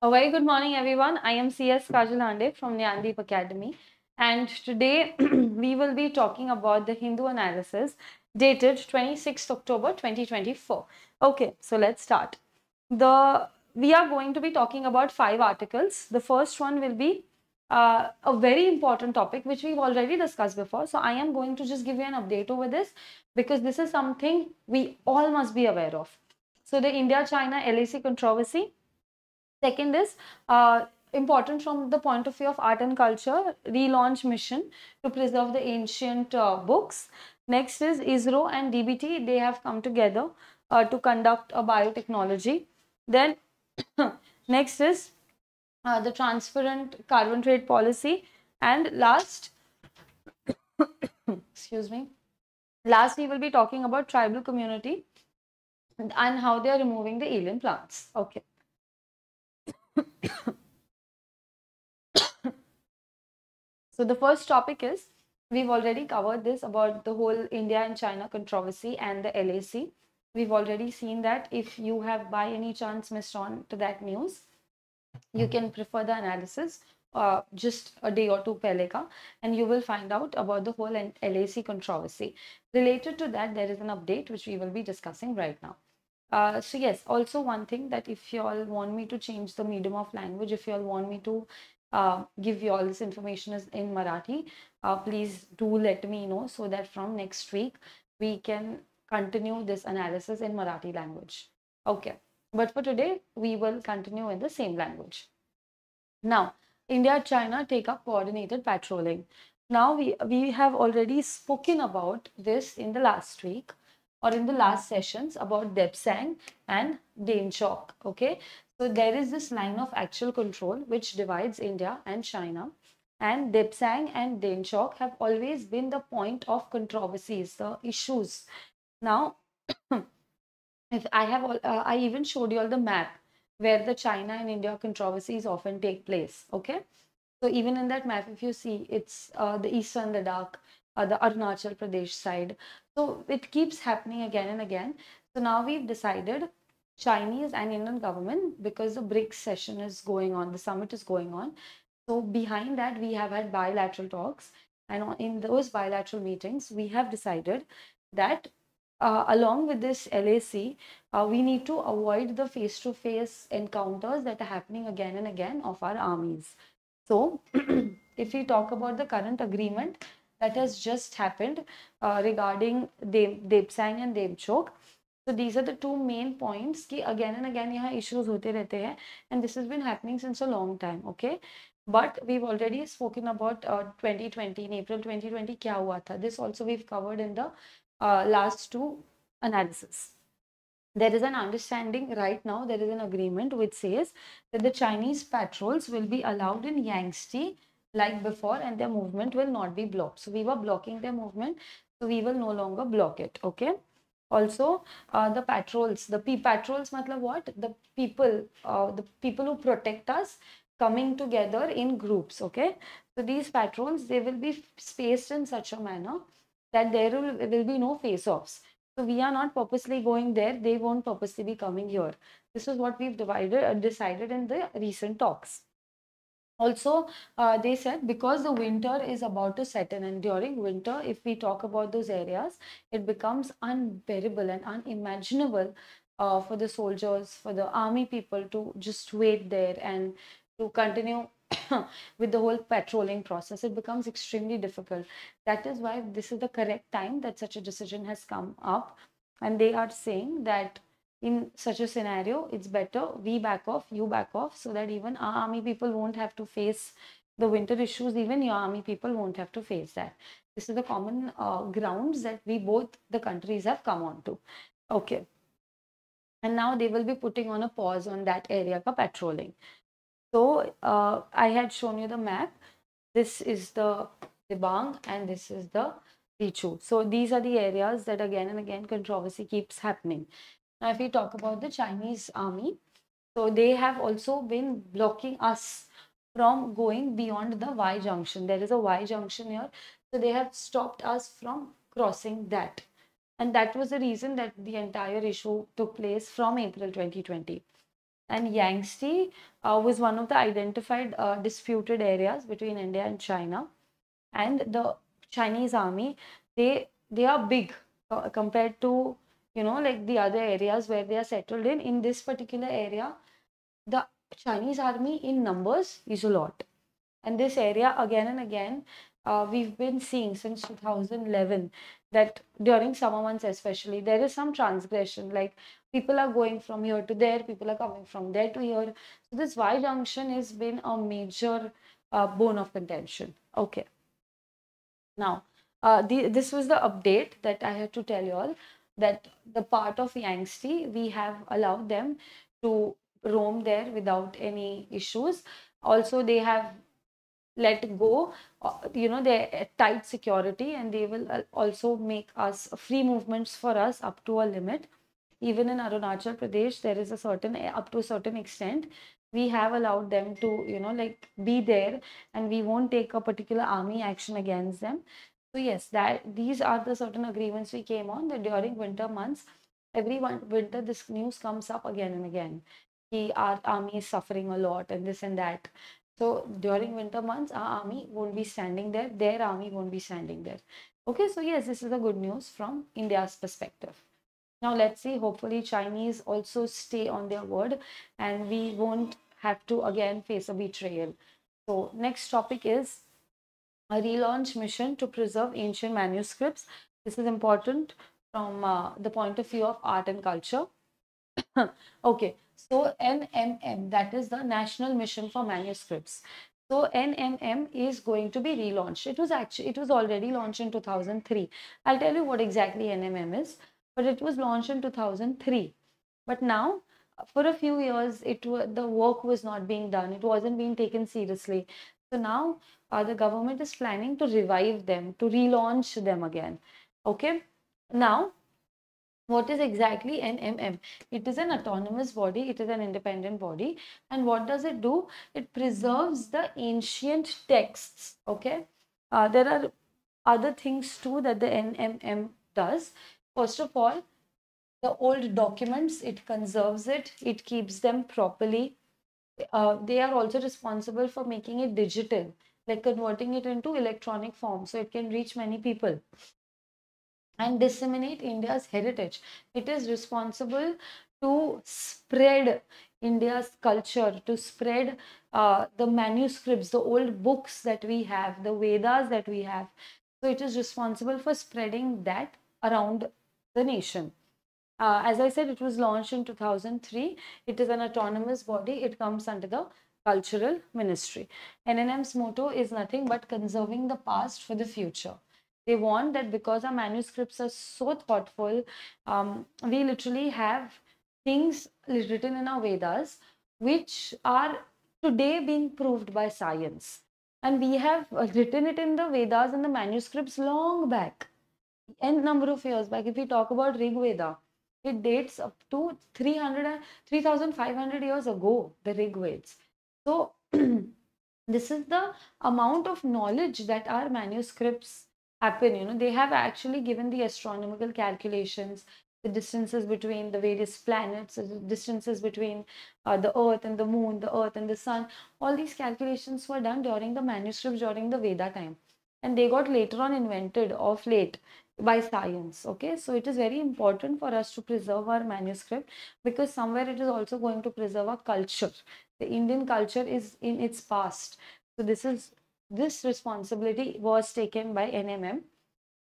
A very good morning, everyone. I am CS Kajal from Nyandeep Academy, and today we will be talking about the Hindu analysis dated 26th October 2024. Okay, so let's start. We are going to be talking about 5 articles. The first one will be a very important topic which we've already discussed before. So I am going to just give you an update over this because this is something we all must be aware of. So the India-China LAC controversy. Second is important from the point of view of art and culture, relaunch mission to preserve the ancient books. Next is ISRO and DBT. They have come together to conduct a biotechnology. Then next is the transparent carbon trade policy. And last, excuse me, last we will be talking about tribal community and how they are removing the alien plants. Okay. So the first topic is, we've already covered this about the whole India and China controversy and the LAC. We've already seen that. If you have by any chance missed on to that news, you can prefer the analysis just a day or two pehle ka, and you will find out about the whole LAC controversy. Related to that, there is an update which we will be discussing right now. So yes, also one thing, that if you all want me to change the medium of language, if you all want me to give you all this information is in Marathi, please do let me know so that from next week we can continue this analysis in Marathi language. Okay, but for today we will continue in the same language. Now, India, China take up coordinated patrolling. Now we have already spoken about this in the last week or in the last sessions about Depsang and Dainchok. Okay, so there is this line of actual control which divides India and China, and Depsang and Dainchok have always been the point of controversies, the issues. Now, if I even showed you all the map where the China and India controversies often take place. Okay, so even in that map, if you see, it's the eastern Ladakh, the Arunachal Pradesh side. So it keeps happening again and again. So now we've decided, Chinese and Indian government, because the BRICS session is going on, the summit is going on. So behind that, we have had bilateral talks, and in those bilateral meetings, we have decided that along with this LAC, we need to avoid the face-to-face encounters that are happening again and again of our armies. So, if we talk about the current agreement that has just happened regarding Depsang and Debchok, so these are the two main points कि again and again यहाँ issues होते रहते हैं, and this has been happening since a long time. Okay, but we've already spoken about 2020, in April 2020 क्या हुआ था. This also we've covered in the last two analysis. There is an understanding right now, there is an agreement which says that the Chinese patrols will be allowed in Yangtze like before, and their movement will not be blocked. So we were blocking their movement, so we will no longer block it. Okay. Also, the patrols, patrols matlab what? The people who protect us coming together in groups. Okay. So these patrols, they will be spaced in such a manner that there will be no face-offs. So we are not purposely going there. They won't purposely be coming here. This is what we've decided in the recent talks. Also, they said because the winter is about to set in, and during winter, if we talk about those areas, it becomes unbearable and unimaginable for the soldiers, for the army people to just wait there and to continue with the whole patrolling process. It becomes extremely difficult. That is why this is the correct time that such a decision has come up, and they are saying that in such a scenario, it's better we back off, you back off, so that even our army people won't have to face the winter issues. Even your army people won't have to face that. This is the common grounds that we both the countries have come on to. Okay, and now they will be putting on a pause on that area for patrolling. So I had shown you the map. This is the Dibang and this is the Richu. So these are the areas that again and again controversy keeps happening. Now, if we talk about the Chinese army, so they have also been blocking us from going beyond the Y junction. There is a Y junction here. So they have stopped us from crossing that. And that was the reason that the entire issue took place from April 2020. And Yangtze was one of the identified disputed areas between India and China. And the Chinese army, they are big compared to, you know, like the other areas where they are settled in. In this particular area, the Chinese army in numbers is a lot. And this area, again and again, we've been seeing since 2011 that during summer months especially, there is some transgression. Like people are going from here to there, people are coming from there to here. So this Y junction has been a major bone of contention. Okay. Now, this was the update that I had to tell you all, that the part of Yangtze, we have allowed them to roam there without any issues. Also, they have let go, you know, their tight security, and they will also make us free movements for us up to a limit. Even in Arunachal Pradesh, there is a certain, up to a certain extent, we have allowed them to, you know, like be there, and we won't take a particular army action against them. So yes, that these are the certain agreements we came on, that during winter months, every winter this news comes up again and again. Our army is suffering a lot and this and that. So during winter months, our army won't be standing there, their army won't be standing there. Okay, so yes, this is the good news from India's perspective. Now let's see, hopefully Chinese also stay on their word and we won't have to again face a betrayal. So next topic is a relaunch mission to preserve ancient manuscripts. This is important from the point of view of art and culture. Okay, so NMM, that is the National Mission for Manuscripts. So NMM is going to be relaunched. It was already launched in 2003. I'll tell you what exactly NMM is, but it was launched in 2003. But now, for a few years, the work was not being done. It wasn't being taken seriously. So now, the government is planning to revive them, to relaunch them again. Okay. Now, what is exactly an MM? It is an autonomous body, it is an independent body. And what does it do? It preserves the ancient texts. Okay. There are other things too that the NMM does. First of all, the old documents, it conserves it keeps them properly. They are also responsible for making it digital, like converting it into electronic form so it can reach many people and disseminate India's heritage. It is responsible to spread India's culture, to spread the manuscripts, the old books that we have, the Vedas that we have. So it is responsible for spreading that around the nation. As I said, it was launched in 2003. It is an autonomous body. It comes under the Cultural Ministry. NNM's motto is nothing but conserving the past for the future. They want that because our manuscripts are so thoughtful, we literally have things written in our Vedas which are today being proved by science. And we have written it in the Vedas and the manuscripts long back, n number of years back. If we talk about Rig Veda, it dates up to 3,500 years ago, the Rig Vedas. So this is the amount of knowledge that our manuscripts happen. You know, they have actually given the astronomical calculations, the distances between the various planets, the distances between the earth and the moon, the earth and the sun. All these calculations were done during the manuscripts during the Veda time, and they got later on invented of late by science. Okay, so it is very important for us to preserve our manuscript, because somewhere it is also going to preserve our culture. The Indian culture is in its past. So this responsibility was taken by NMM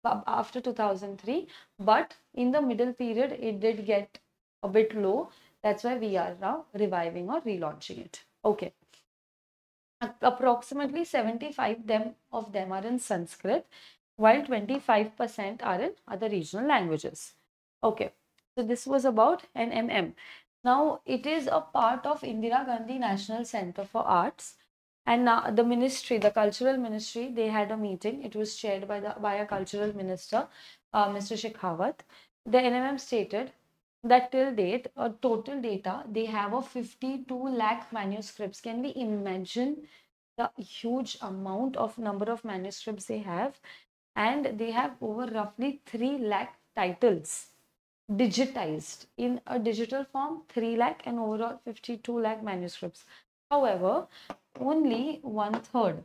after 2003, but in the middle period it did get a bit low. That's why we are now reviving or relaunching it. Okay. Approximately 75 of them are in Sanskrit, while 25% are in other regional languages. Okay, so this was about NMM. Now it is a part of Indira Gandhi National Center for Arts, and now the ministry, the cultural ministry, they had a meeting. It was chaired by a cultural minister, Mr. Shekhawat. The NMM stated that till date, total data, they have a 52 lakh manuscripts. Can we imagine the huge amount of number of manuscripts they have? And they have over roughly 3 lakh titles. digitized in a digital form, 3 lakh, and overall 52 lakh manuscripts. However, only one third.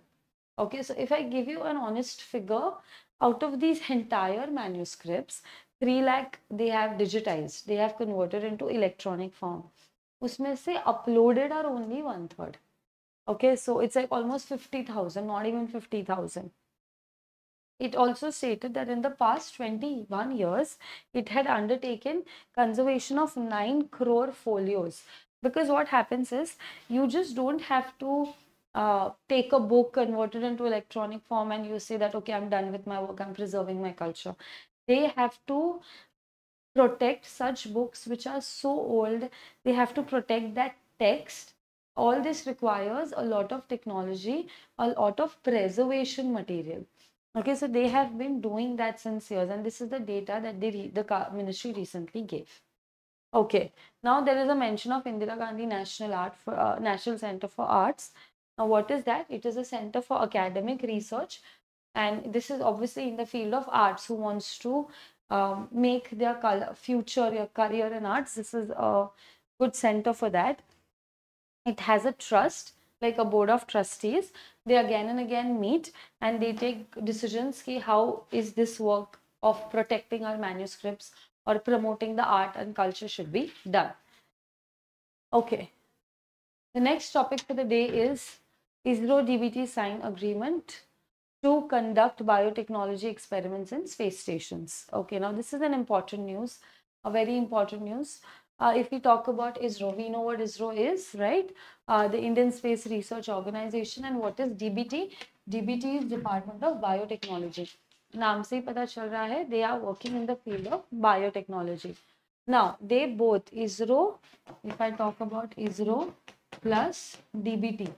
Okay, so if I give you an honest figure, out of these entire manuscripts, 3 lakh they have digitized, they have converted into electronic form. Usme se uploaded are only one third. Okay, so it's like almost 50,000, not even 50,000. It also stated that in the past 21 years, it had undertaken conservation of 9 crore folios. Because what happens is, you just don't have to take a book, convert it into electronic form, and you say that, okay, I'm done with my work, I'm preserving my culture. They have to protect such books which are so old, they have to protect that text. All this requires a lot of technology, a lot of preservation material. Okay, so they have been doing that since years, and this is the data that the ministry recently gave. Okay, now there is a mention of Indira Gandhi National Center for Arts. Now, what is that? It is a center for academic research, and this is obviously in the field of arts. Who wants to make their future career in arts? This is a good center for that. It has a trust, like a board of trustees. They again and again meet and they take decisions ki how is this work of protecting our manuscripts or promoting the art and culture should be done. Okay, the next topic for the day is ISRO DBT sign agreement to conduct biotechnology experiments in space stations. Okay, now this is an important news, a very important news. If we talk about ISRO, we know what ISRO is, right? The Indian Space Research Organization. And what is DBT? DBT is Department of Biotechnology. नाम से ही पता चल रहा है, they are working in the field of biotechnology. Now, they both, ISRO, if I talk about ISRO plus DBT,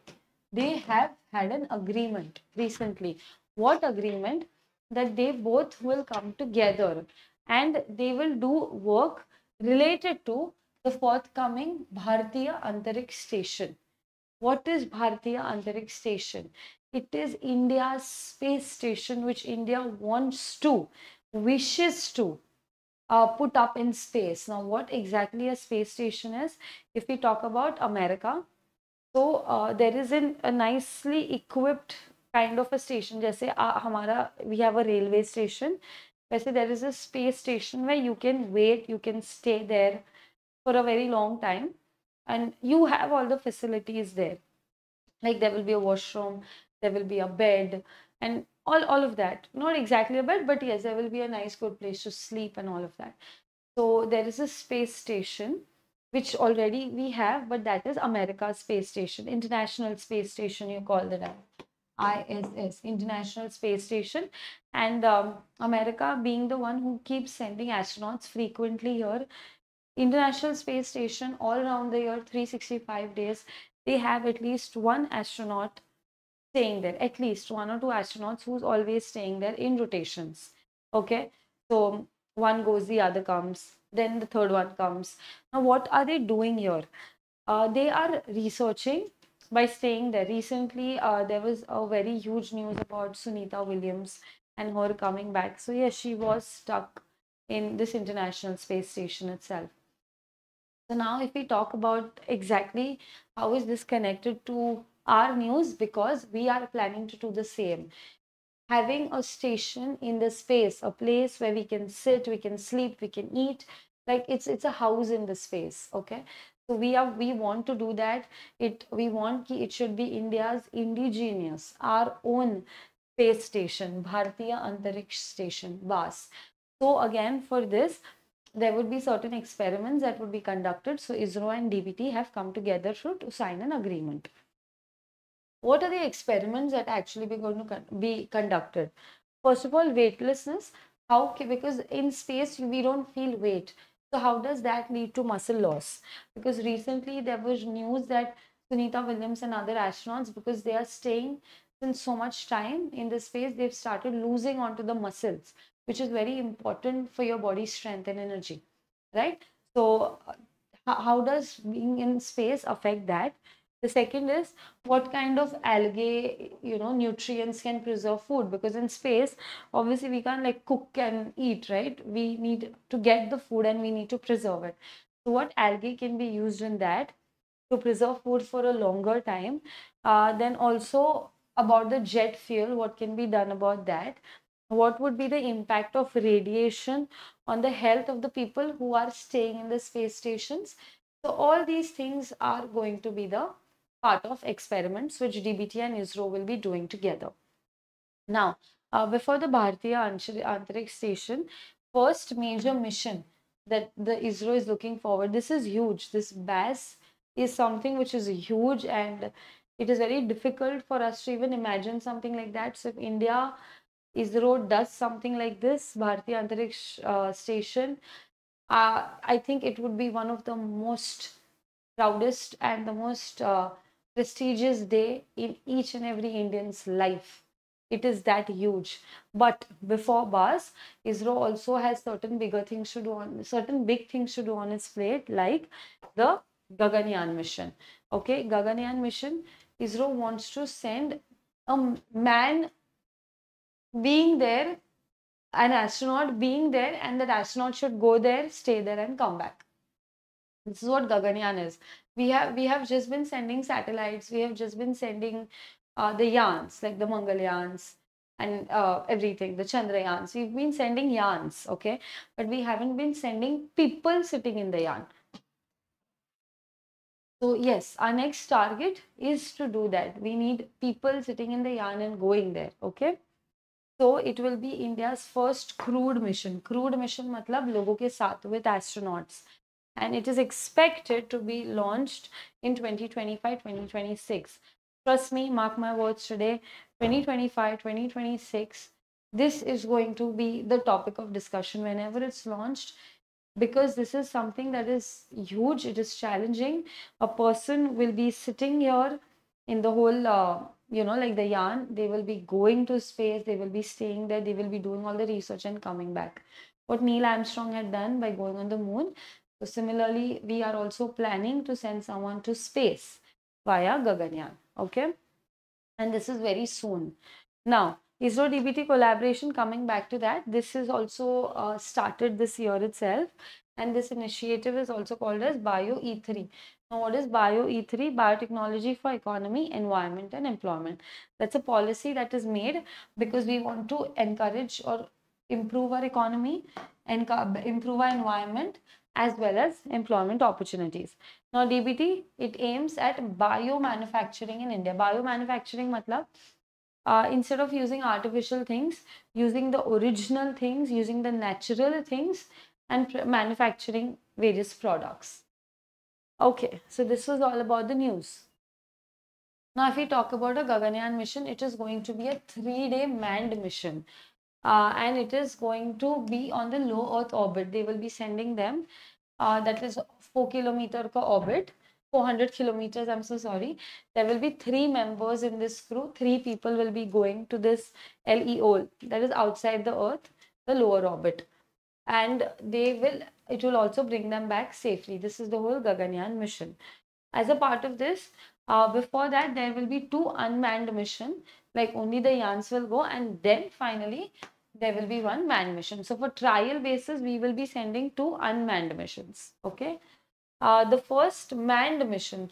they have had an agreement recently. What agreement? That they both will come together and they will do work related to the forthcoming Bharatiya Antariksh Station. What is Bharatiya Antariksh Station? It is India's space station which India wants to, wishes to put up in space. Now, what exactly a space station is? If we talk about America, so there is a nicely equipped kind of a station. जैसे हमारा we have a railway station. वैसे there is a space station where you can wait, you can stay there for a very long time, and you have all the facilities there. Like there will be a washroom, there will be a bed, and all of that. Not exactly a bed, but yes, there will be a nice good place to sleep and all of that. So there is a space station which already we have, but that is America's space station, International Space Station, you call it ISS, International Space Station. And America being the one who keeps sending astronauts frequently here, International Space Station all around the year, 365 days, they have at least one astronaut staying there, at least one or two astronauts who's always staying there in rotations. Okay, so one goes, the other comes, then the third one comes. Now, what are they doing here? They are researching by staying there. Recently, there was a very huge news about Sunita Williams and her coming back. So, yes, she was stuck in this International Space Station itself. So now if we talk about exactly how is this connected to our news, because we are planning to do the same. Having a station in the space, a place where we can sit, we can sleep, we can eat, like it's a house in the space. Okay, so we want to do that. We want it should be India's indigenous, our own space station, Bharatiya Antariksh Station, BAS. So again, for this there would be certain experiments that would be conducted. So ISRO and DBT have come together to sign an agreement. What are the experiments that actually be going to be conducted? First of all, weightlessness. How? Because in space we don't feel weight. So how does that lead to muscle loss? Because recently there was news that Sunita Williams and other astronauts, because they are staying since so much time in the space, they've started losing onto the muscles, which is very important for your body strength and energy, right? So how does being in space affect that? The second is what kind of algae, nutrients can preserve food, because in space, obviously we can't like cook and eat, right? We need to get the food and we need to preserve it. So what algae can be used in that to preserve food for a longer time? Then also about the jet fuel, what can be done about that? What would be the impact of radiation on the health of the people who are staying in the space stations? So all these things are going to be the part of experiments which DBT and ISRO will be doing together. Now, before the Bharatiya Antariksh Station, first major mission that the ISRO is looking forward, this is huge. This BAS is something which is huge, and it is very difficult for us to even imagine something like that. So if India ISRO does something like this, Bharatiya Antariksh Station, I think it would be one of the most proudest and the most prestigious day in each and every Indian's life. It is that huge. But before BAS, ISRO also has certain bigger things to do on certain big things to do on its plate, like the Gaganyaan mission. Okay, Gaganyaan mission, ISRO wants to send a man being there, an astronaut being there, and that astronaut should go there, stay there, and come back. This is what Gaganyaan is. We have just been sending satellites. We have just been sending the yans, like the Mangalyans and everything, the Chandrayans. We've been sending yans, okay, but we haven't been sending people sitting in the yan. So yes, our next target is to do that. We need people sitting in the yan and going there, okay. So it will be India's first crewed mission. Crewed mission matlab logo ke saath with astronauts. And it is expected to be launched in 2025-2026. Trust me, mark my words today, 2025-2026, this is going to be the topic of discussion whenever it's launched, because this is something that is huge, it is challenging. A person will be sitting here in the whole, like the yarn, they will be going to space, they will be staying there, they will be doing all the research and coming back. What Neil Armstrong had done by going on the moon. So similarly, we are also planning to send someone to space via Gaganyaan, okay? And this is very soon. Now, ISRO DBT collaboration, coming back to that, this is also started this year itself, and this initiative is also called as Bio E3. Now, what is Bio E3? Biotechnology for Economy, Environment and Employment. That's a policy that is made because we want to encourage or improve our economy and improve our environment as well as employment opportunities. Now, DBT, it aims at bio-manufacturing in India. Bio-manufacturing matlab, instead of using artificial things, using the original things, using the natural things, and manufacturing various products. Okay, so this was all about the news. Now, if we talk about a Gaganyaan mission, it is going to be a 3-day manned mission. And it is going to be on the low Earth orbit. They will be sending them, that is 4-kilometer orbit, 400 kilometers, I'm so sorry. There will be 3 members in this crew. 3 people will be going to this LEO, that is outside the Earth, the lower orbit. And it will also bring them back safely. This is the whole Gaganyaan mission. As a part of this, before that, there will be 2 unmanned mission, like only the yans will go, and then finally there will be 1 manned mission. So for trial basis, we will be sending 2 unmanned missions, okay. The first manned mission,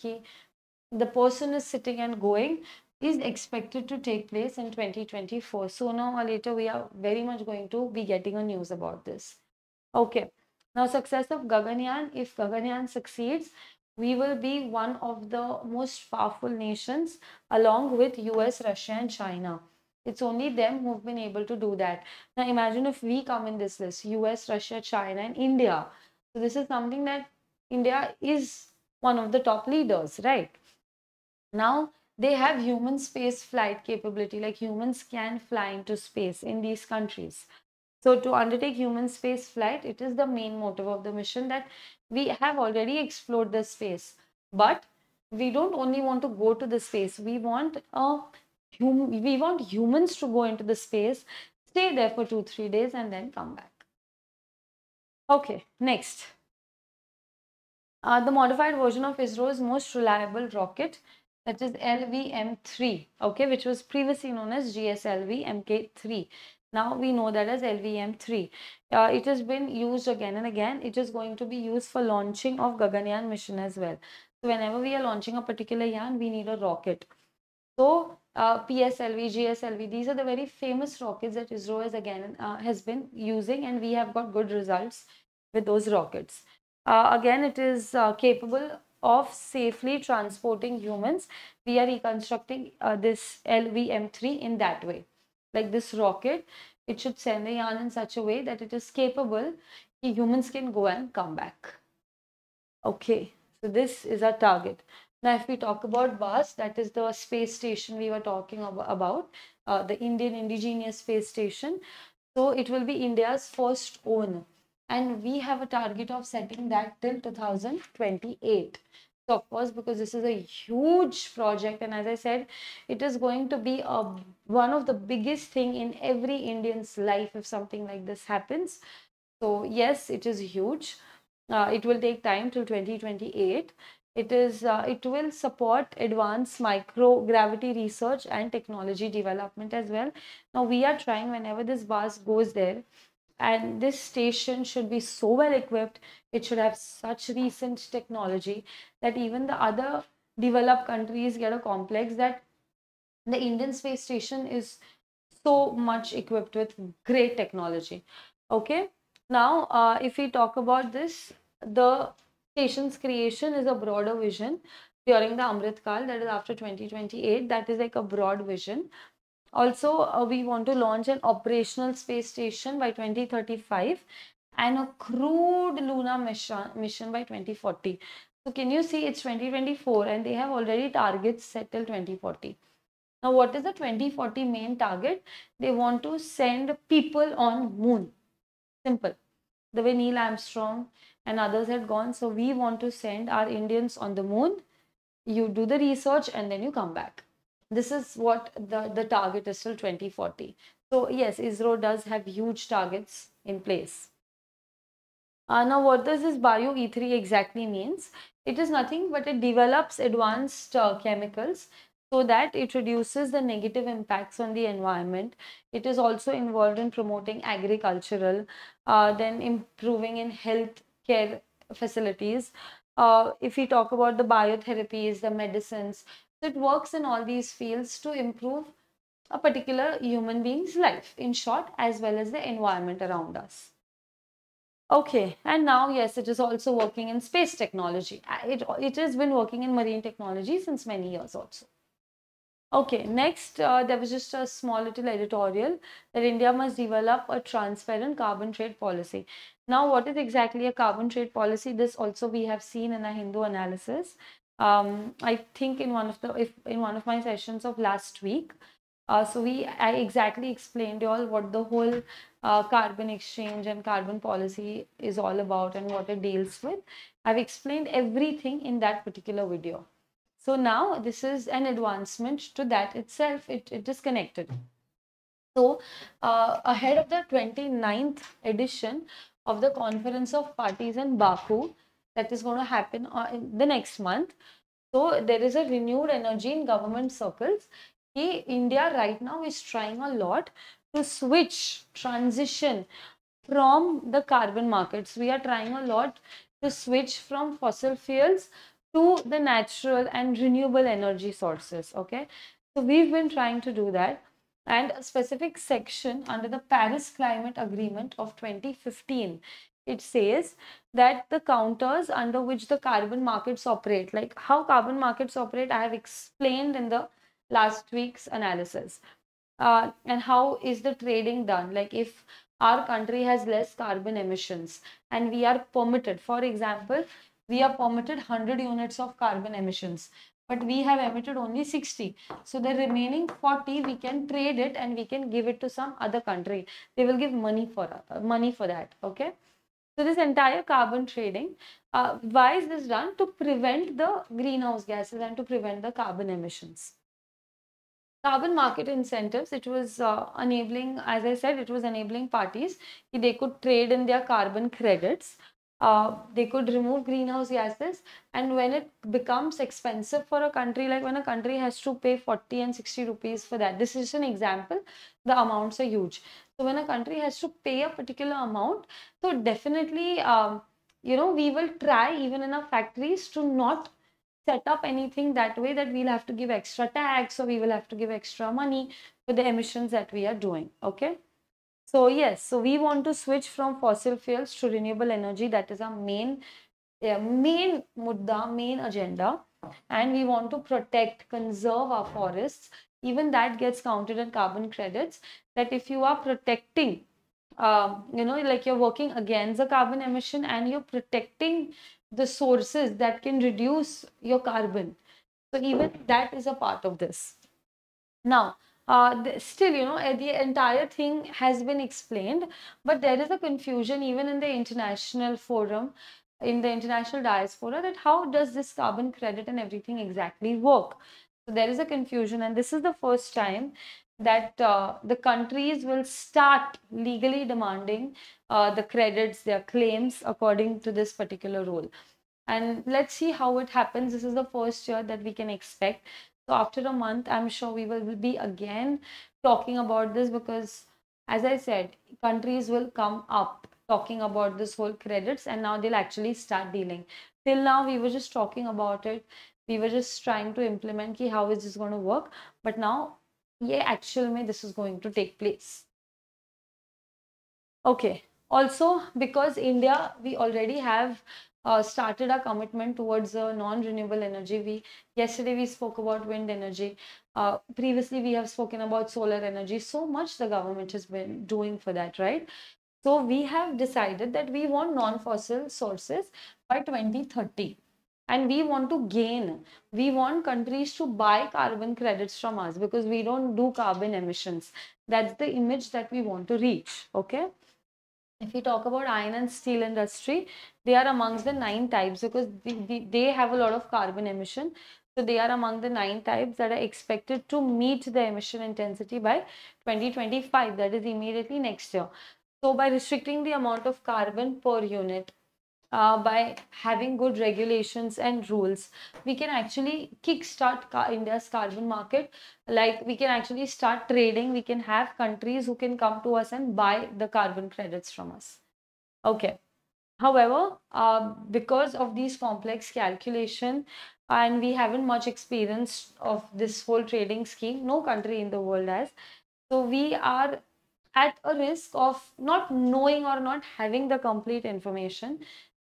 the person is sitting and going, is expected to take place in 2024. Sooner or later, we are very much going to be getting a news about this. Okay. Now, success of Gaganyaan. If Gaganyaan succeeds, we will be one of the most powerful nations along with US, Russia and China. It's only them who've been able to do that. Now, imagine if we come in this list, US, Russia, China and India. So, this is something that India is one of the top leaders, right? Now, they have human space flight capability, like humans can fly into space in these countries. So to undertake human space flight, it is the main motive of the mission that we have already explored the space. But we don't only want to go to the space. We want humans to go into the space, stay there for 2-3 days and then come back. Okay, next. The modified version of ISRO's most reliable rocket that is LVM3, okay, which was previously known as GSLV Mk3. Now we know that as LVM3. It has been used again and again. It is going to be used for launching of Gaganyaan mission as well. So whenever we are launching a particular yarn, we need a rocket. So PSLV, GSLV, these are the very famous rockets that ISRO has been using, and we have got good results with those rockets. Again, it is capable of safely transporting humans. We are reconstructing this LVM3 in that way. Like this rocket, it should send the yarn in such a way that it is capable that humans can go and come back. Okay, so this is our target. Now, if we talk about VAS, that is the space station we were talking about, the Indian Indigenous Space Station. So it will be India's first own, and we have a target of setting that till 2028. So of course, because this is a huge project, and as I said, it is going to be one of the biggest thing in every Indian's life if something like this happens. So yes, it is huge. It will take time till 2028. It will support advanced microgravity research and technology development as well. Now we are trying whenever this bus goes there, and this station should be so well equipped. It should have such recent technology that even the other developed countries get a complex that the Indian space station is so much equipped with great technology. Okay, now if we talk about this, the station's creation is a broader vision during the Amrit Kal, that is after 2028. That is like a broad vision. Also, we want to launch an operational space station by 2035 and a crewed lunar mission by 2040. So can you see, it's 2024 and they have already targets set till 2040. Now, what is the 2040 main target? They want to send people on moon. Simple. The way Neil Armstrong and others had gone. So we want to send our Indians on the moon. You do the research and then you come back. This is what the target is till 2040. So yes, ISRO does have huge targets in place. Now, what does this Bio-E3 exactly means? It is nothing but it develops advanced chemicals so that it reduces the negative impacts on the environment. It is also involved in promoting agricultural, then improving in health care facilities. If we talk about the biotherapies, the medicines, so it works in all these fields to improve a particular human being's life, in short, as well as the environment around us. Okay, and now yes, it is also working in space technology. It has been working in marine technology since many years also. Okay, next there was just a small little editorial that India must develop a transparent carbon trade policy. Now, what is exactly a carbon trade policy? This also we have seen in a Hindu analysis. I think in one of my sessions of last week. I exactly explained you all what the whole carbon exchange and carbon policy is all about and what it deals with. I've explained everything in that particular video. So now this is an advancement to that itself. It is connected. So ahead of the 29th edition of the Conference of Parties in Baku that is going to happen in the next month. So there is a renewed energy in government circles. India right now is trying a lot to transition from the carbon markets. We are trying a lot to switch from fossil fuels to the natural and renewable energy sources. Okay, so we've been trying to do that, and a specific section under the Paris Climate Agreement of 2015, it says that the counters under which the carbon markets operate, like how carbon markets operate, I have explained in the last week's analysis. And how is the trading done? Like if our country has less carbon emissions and we are permitted, for example, we are permitted 100 units of carbon emissions, but we have emitted only 60. So the remaining 40 we can trade it and we can give it to some other country. They will give money for that. Okay. So this entire carbon trading, why is this done? To prevent the greenhouse gases and to prevent the carbon emissions. Carbon market incentives, it was enabling, as I said, it was enabling parties, they could trade in their carbon credits. They could remove greenhouse gases, and when it becomes expensive for a country, like when a country has to pay 40 and 60 rupees for that, this is an example, the amounts are huge. So when a country has to pay a particular amount, so definitely, we will try even in our factories to not set up anything that way that we'll have to give extra tax or we will have to give extra money for the emissions that we are doing. Okay. So yes, so we want to switch from fossil fuels to renewable energy. That is our main mudda, main agenda. And we want to protect, conserve our forests. Even that gets counted in carbon credits. That if you are protecting, like you're working against the carbon emission and you're protecting the sources that can reduce your carbon. So even that is a part of this. Now, still, the entire thing has been explained, but there is a confusion even in the international forum, in the international diaspora, that how does this carbon credit and everything exactly work? So there is a confusion, and this is the first time that the countries will start legally demanding the credits, their claims according to this particular rule. And let's see how it happens. This is the first year that we can expect. So after a month, I'm sure we will be again talking about this, because as I said, countries will come up talking about this whole credits, and now they'll actually start dealing. Till now, we were just talking about it. We were just trying to implement how is this going to work. But now, yeah, actually, this is going to take place. Okay. Also, because India, we already have started our commitment towards non-renewable energy. Yesterday we spoke about wind energy. Previously we have spoken about solar energy. So much the government has been doing for that, right? So we have decided that we want non-fossil sources by 2030. And we want to gain. We want countries to buy carbon credits from us because we don't do carbon emissions. That's the image that we want to reach. Okay. If we talk about iron and steel industry, they are amongst the 9 types because they have a lot of carbon emission. So they are among the 9 types that are expected to meet the emission intensity by 2025. That is immediately next year. So by restricting the amount of carbon per unit, by having good regulations and rules, we can actually kickstart India's carbon market. Like we can actually start trading. We can have countries who can come to us and buy the carbon credits from us. Okay. However, because of these complex calculation and we haven't much experience of this whole trading scheme, no country in the world has. So we are at a risk of not knowing or not having the complete information.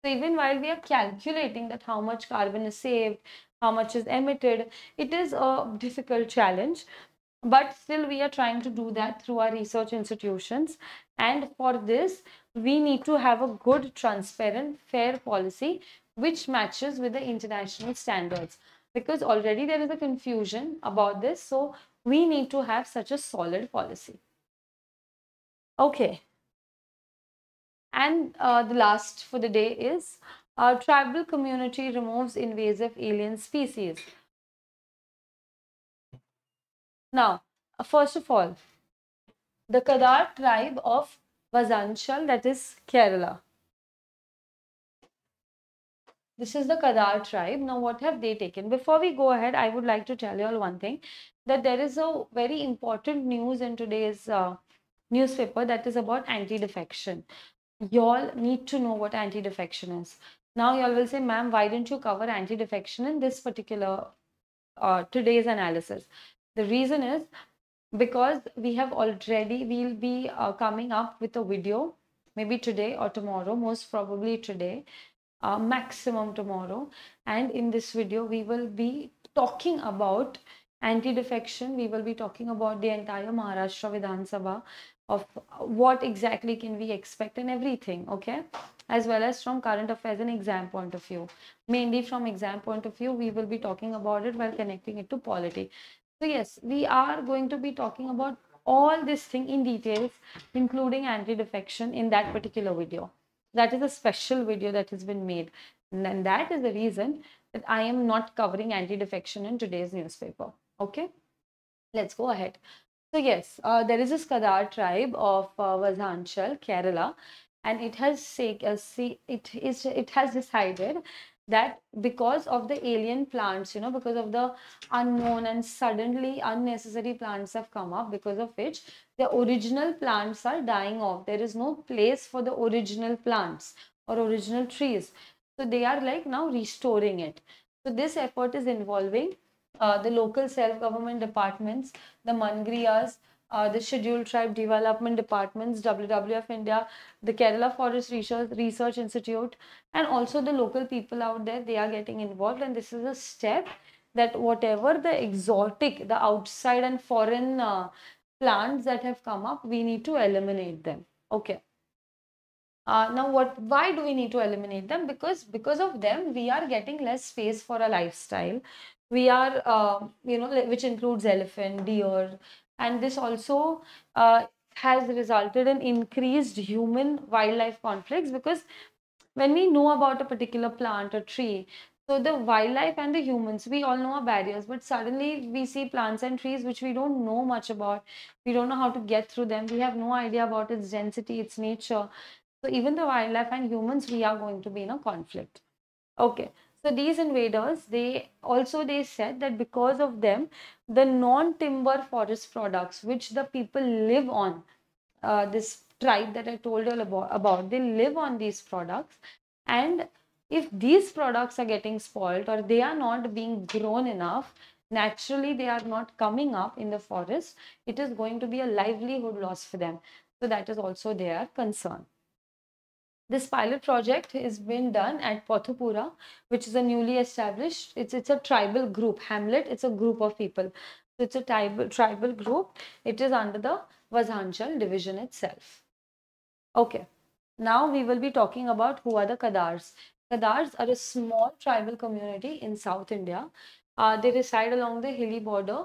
So even while we are calculating that how much carbon is saved, how much is emitted, it is a difficult challenge. But still we are trying to do that through our research institutions. And for this, we need to have a good, transparent, fair policy which matches with the international standards. Because already there is a confusion about this. So we need to have such a solid policy. Okay. And the last for the day is tribal community removes invasive alien species. Now, first of all, the Kadar tribe of Vazanchal, that is Kerala. This is the Kadar tribe. Now, what have they taken? Before we go ahead, I would like to tell you all one thing, that there is a very important news in today's newspaper that is about anti-defection. Y'all need to know what anti-defection is. Now, y'all will say, ma'am, why didn't you cover anti-defection in this particular today's analysis? The reason is because we'll be coming up with a video maybe today or tomorrow, most probably today, maximum tomorrow. And in this video, we will be talking about anti-defection. We will be talking about the entire Maharashtra Vidhan Sabha, of what exactly can we expect and everything, okay? As well as from current affairs and exam point of view. Mainly from exam point of view, we will be talking about it while connecting it to polity. So yes, we are going to be talking about all this thing in details, including anti-defection in that particular video. That is a special video that has been made. And that is the reason that I am not covering anti-defection in today's newspaper. Okay, let's go ahead. So yes, there is this Kadar tribe of Vazhanchal, Kerala, and it has decided that because of the alien plants, because of the unknown and suddenly unnecessary plants have come up, because of which the original plants are dying off. There is no place for the original plants or original trees. So they are like now restoring it. So this effort is involving the local self-government departments, the Mangriyas, the Scheduled Tribe Development Departments, WWF India, the Kerala Forest Research Institute, and also the local people out there. They are getting involved, and this is a step that whatever the exotic, the outside and foreign plants that have come up, we need to eliminate them. Okay. Now, why do we need to eliminate them? Because of them, we are getting less space for a lifestyle. We are, which includes elephant, deer, and this also has resulted in increased human-wildlife conflicts, because when we know about a particular plant or tree, so the wildlife and the humans, we all know our barriers, but suddenly we see plants and trees which we don't know much about. We don't know how to get through them. We have no idea about its density, its nature. So even the wildlife and humans, we are going to be in a conflict. Okay. So these invaders, they said that because of them, the non-timber forest products which the people live on, this tribe that I told you about, they live on these products. And if these products are getting spoiled or they are not being grown enough, naturally they are not coming up in the forest, it is going to be a livelihood loss for them. So that is also their concern. This pilot project is being done at Pothupura, which is a newly established, it's a tribal group, hamlet, it's a group of people. So it's a tribal group. It is under the Vazhanchal division itself. Okay, now we will be talking about who are the Kadars. Kadars are a small tribal community in South India. They reside along the hilly border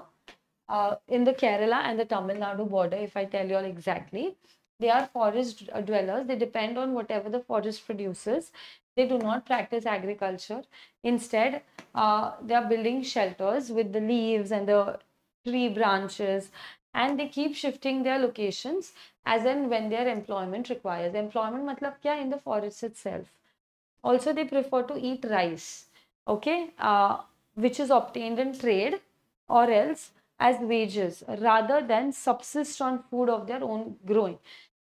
in the Kerala and the Tamil Nadu border, if I tell you all exactly. They are forest dwellers. They depend on whatever the forest produces. They do not practice agriculture. Instead, they are building shelters with the leaves and the tree branches, and they keep shifting their locations as and when their employment requires. Employment matlab kya? In the forest itself. Also, they prefer to eat rice, okay, which is obtained in trade or else as wages rather than subsist on food of their own growing.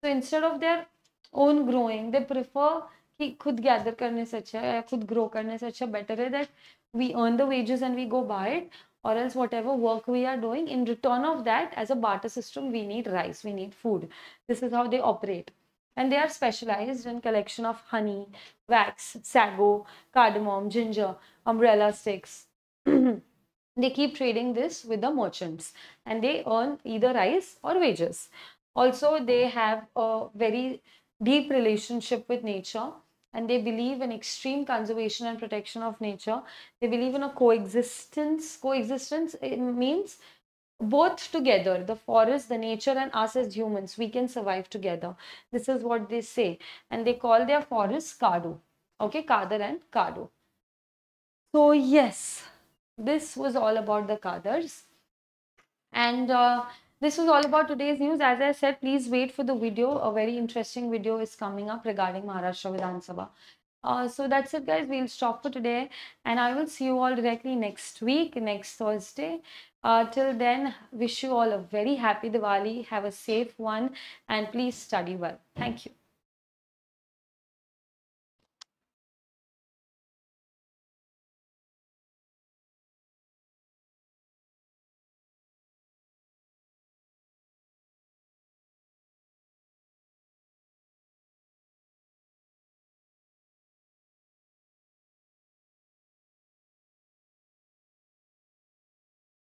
So instead of their own growing, they prefer कि खुद gather करने से अच्छा या खुद grow करने से अच्छा better है that we earn the wages and we go buy it, or else whatever work we are doing, in return of that, as a barter system, we need rice, we need food. This is how they operate. And they are specialized in collection of honey, wax, sago, cardamom, ginger, umbrella sticks. They keep trading this with the merchants and they earn either rice or wages. Also, they have a very deep relationship with nature and they believe in extreme conservation and protection of nature. They believe in a coexistence. Coexistence means both together, the forest, the nature, and us as humans, we can survive together. This is what they say. And they call their forests Kadu. Okay, Kadar and Kadu. So, yes, this was all about the Kadars. And this was all about today's news. As I said, please wait for the video. A very interesting video is coming up regarding Maharashtra Vidhan Sabha. So that's it, guys. We'll stop for today and I will see you all directly next week, next Thursday. Till then, wish you all a very happy Diwali. Have a safe one and please study well. Thank you.